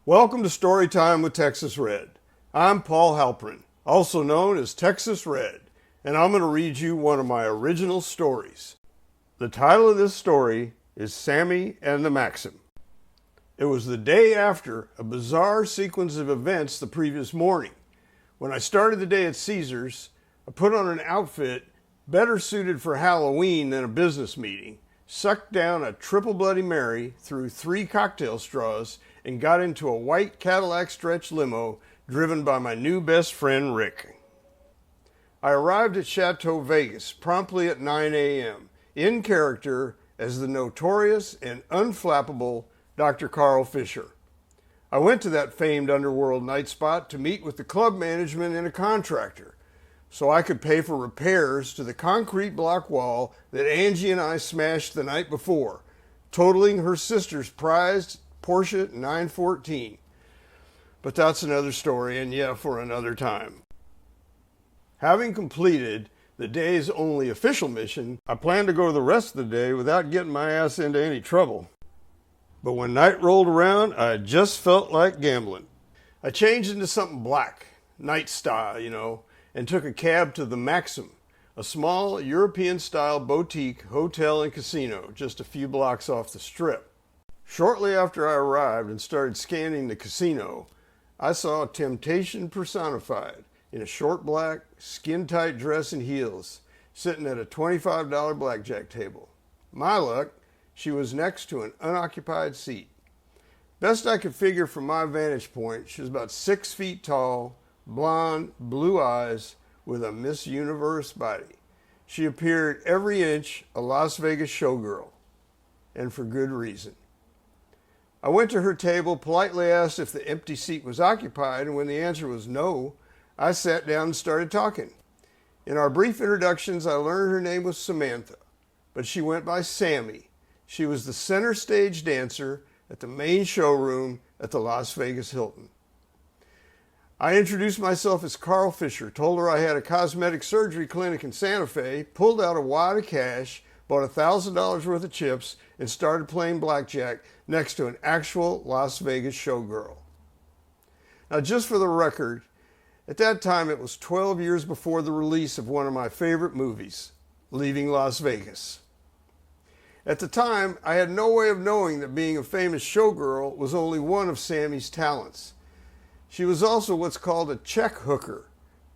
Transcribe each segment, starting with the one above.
Welcome to Storytime with Texas Red. I'm Paul Halprin, also known as Texas Red, and I'm going to read you one of my original stories. The title of this story is Sammie and the Maxim. It was the day after a bizarre sequence of events the previous morning. When I started the day at Caesars, I put on an outfit better suited for Halloween than a business meeting, sucked down a triple Bloody Mary through 3 cocktail straws, and got into a white Cadillac stretch limo driven by my new best friend Rick. I arrived at Chateau Vegas promptly at 9 a.m., in character as the notorious and unflappable Dr. Carl Fisher. I went to that famed underworld night spot to meet with the club management and a contractor, so I could pay for repairs to the concrete block wall that Angie and I smashed the night before, totaling her sister's prized Porsche 914. But that's another story, and yeah, for another time. Having completed the day's only official mission, I planned to go the rest of the day without getting my ass into any trouble. But when night rolled around, I just felt like gambling. I changed into something black, night style, and took a cab to the Maxim, a small European-style boutique hotel and casino just a few blocks off the strip. Shortly after I arrived and started scanning the casino, I saw temptation personified in a short black, skin-tight dress and heels, sitting at a $25 blackjack table. My luck, she was next to an unoccupied seat. Best I could figure from my vantage point, she was about 6 feet tall, blonde, blue eyes, with a Miss Universe body. She appeared every inch a Las Vegas showgirl, and for good reason. I went to her table, politely asked if the empty seat was occupied, and when the answer was no, I sat down and started talking. In our brief introductions, I learned her name was Samantha, but she went by Sammie. She was the center stage dancer at the main showroom at the Las Vegas Hilton. I introduced myself as Carl Fisher, told her I had a cosmetic surgery clinic in Santa Fe, pulled out a wad of cash, bought $1,000 worth of chips, and started playing blackjack next to an actual Las Vegas showgirl. Now, just for the record, at that time it was 12 years before the release of one of my favorite movies, Leaving Las Vegas. At the time, I had no way of knowing that being a famous showgirl was only one of Sammie's talents. She was also what's called a check hooker,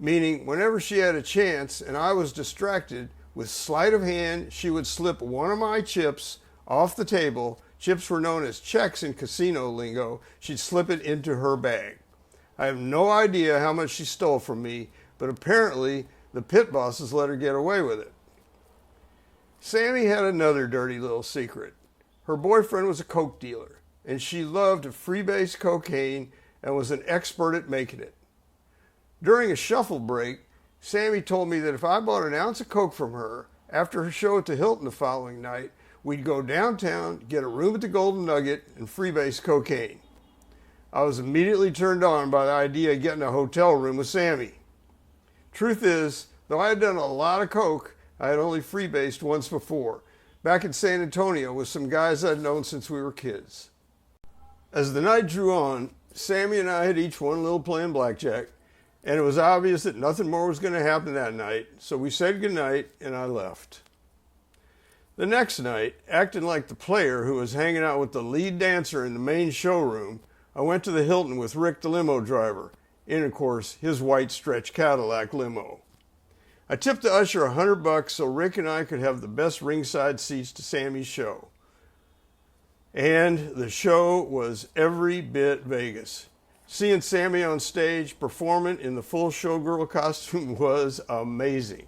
meaning whenever she had a chance and I was distracted, with sleight of hand, she would slip one of my chips off the table. Chips were known as checks in casino lingo. She'd slip it into her bag. I have no idea how much she stole from me, but apparently the pit bosses let her get away with it. Sammie had another dirty little secret. Her boyfriend was a coke dealer, and she loved to freebase cocaine and was an expert at making it. During a shuffle break, Sammie told me that if I bought an ounce of coke from her after her show at the Hilton the following night, we'd go downtown, get a room at the Golden Nugget, and freebase cocaine. I was immediately turned on by the idea of getting a hotel room with Sammie. Truth is, though I had done a lot of coke, I had only freebased once before, back in San Antonio with some guys I'd known since we were kids. As the night drew on, Sammie and I had each one little playing blackjack, and it was obvious that nothing more was going to happen that night, so we said goodnight and I left. The next night, acting like the player who was hanging out with the lead dancer in the main showroom, I went to the Hilton with Rick the limo driver, in of course his white stretch Cadillac limo. I tipped the usher $100 so Rick and I could have the best ringside seats to Sammie's show. And the show was every bit Vegas. Seeing Sammie on stage performing in the full showgirl costume was amazing.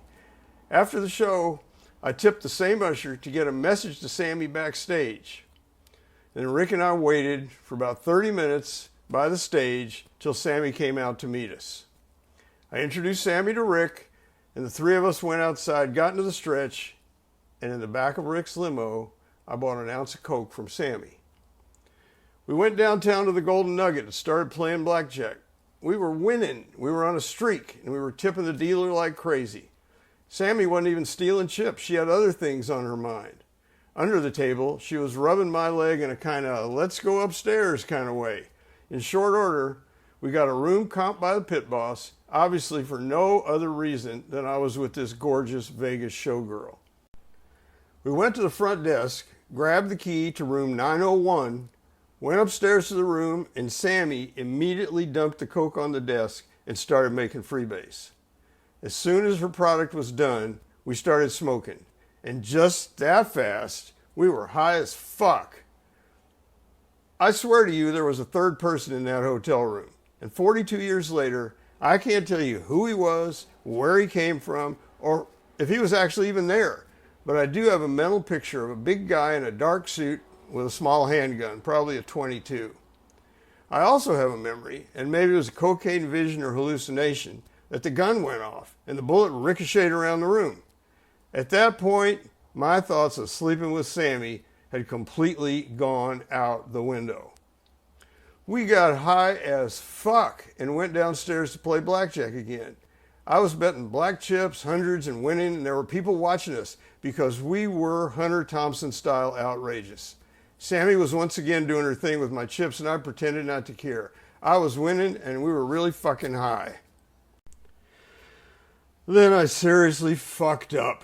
After the show, I tipped the same usher to get a message to Sammie backstage. Then Rick and I waited for about 30 minutes by the stage till Sammie came out to meet us. I introduced Sammie to Rick, and the three of us went outside, got into the stretch, and in the back of Rick's limo, I bought an ounce of coke from Sammie. We went downtown to the Golden Nugget and started playing blackjack. We were winning. We were on a streak, and we were tipping the dealer like crazy. Sammie wasn't even stealing chips. She had other things on her mind. Under the table, she was rubbing my leg in a kind of let's go upstairs kind of way. In short order, we got a room comped by the pit boss, obviously for no other reason than I was with this gorgeous Vegas showgirl. We went to the front desk, grabbed the key to room 901, went upstairs to the room, and Sammie immediately dumped the coke on the desk and started making freebase. As soon as her product was done, we started smoking. And just that fast, we were high as fuck. I swear to you, there was a third person in that hotel room. And 42 years later, I can't tell you who he was, where he came from, or if he was actually even there. But I do have a mental picture of a big guy in a dark suit with a small handgun, probably a .22. I also have a memory, and maybe it was a cocaine vision or hallucination, that the gun went off and the bullet ricocheted around the room. At that point, my thoughts of sleeping with Sammie had completely gone out the window. We got high as fuck and went downstairs to play blackjack again. I was betting black chips, hundreds, and winning, and there were people watching us because we were Hunter Thompson style outrageous. Sammie was once again doing her thing with my chips, and I pretended not to care. I was winning, and we were really fucking high. Then I seriously fucked up.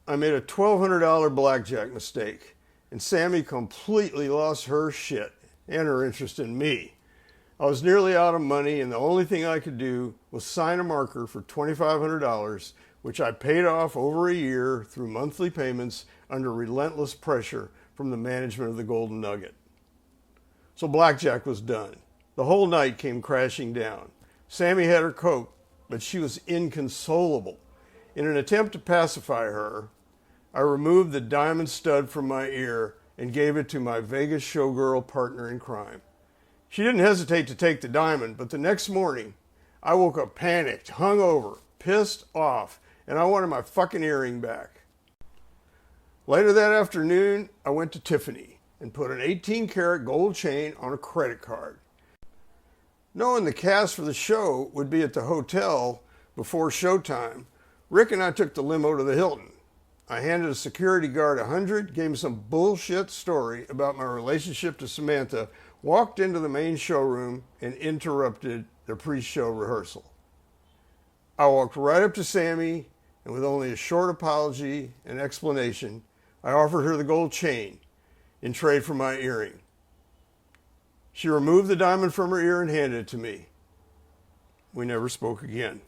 I made a $1,200 blackjack mistake, and Sammie completely lost her shit and her interest in me. I was nearly out of money, and the only thing I could do was sign a marker for $2,500, which I paid off over a year through monthly payments under relentless pressure from the management of the Golden Nugget. So blackjack was done. The whole night came crashing down. Sammie had her coke, but she was inconsolable. In an attempt to pacify her, I removed the diamond stud from my ear and gave it to my Vegas showgirl partner in crime. She didn't hesitate to take the diamond, but the next morning, I woke up panicked, hungover, pissed off, and I wanted my fucking earring back. Later that afternoon, I went to Tiffany and put an 18-karat gold chain on a credit card. Knowing the cast for the show would be at the hotel before showtime, Rick and I took the limo to the Hilton. I handed a security guard $100, gave him some bullshit story about my relationship to Samantha, walked into the main showroom, and interrupted the pre-show rehearsal. I walked right up to Sammie, and with only a short apology and explanation, I offered her the gold chain in trade for my earring. She removed the diamond from her ear and handed it to me. We never spoke again.